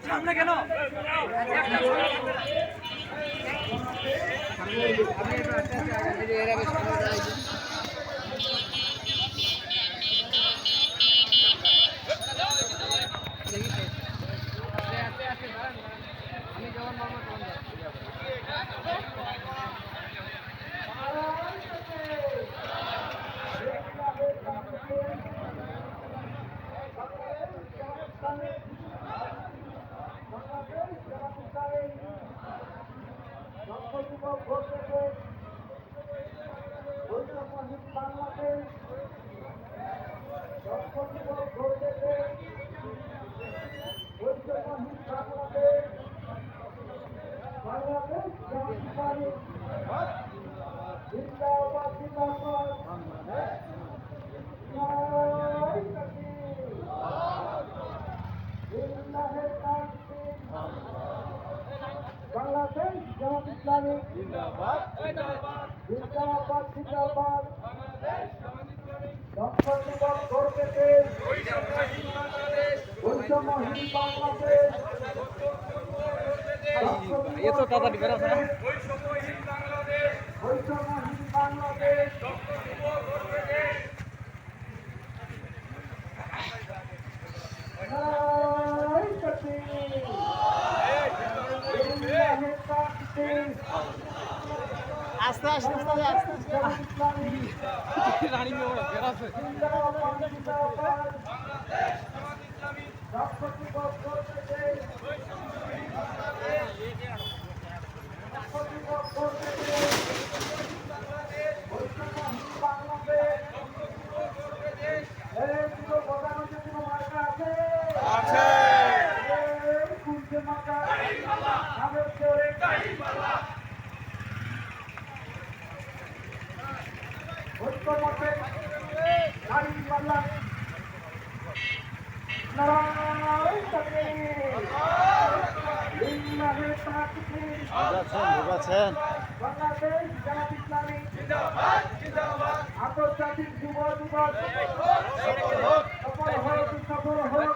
সামনে কেন বাংলাদেশ জামাত ইসলামী জিন্দাবাদ জিন্দাবাদ জিন্দাবাদ ডক্টর যুবক গর্বেতে বৈষম্যহীন বাংলাদেশ ये तो दादा निकला था বৈষম্যহীন বাংলাদেশ आस्ते आस्ते आस्ते आस्ते रानी में वो बेरा से বাংলাদেশ জামাত ইসলামী জিন্দাবাদ জিন্দাবাদ আন্তর্জাতিক যুব দিবস সফল হোক সফল হোক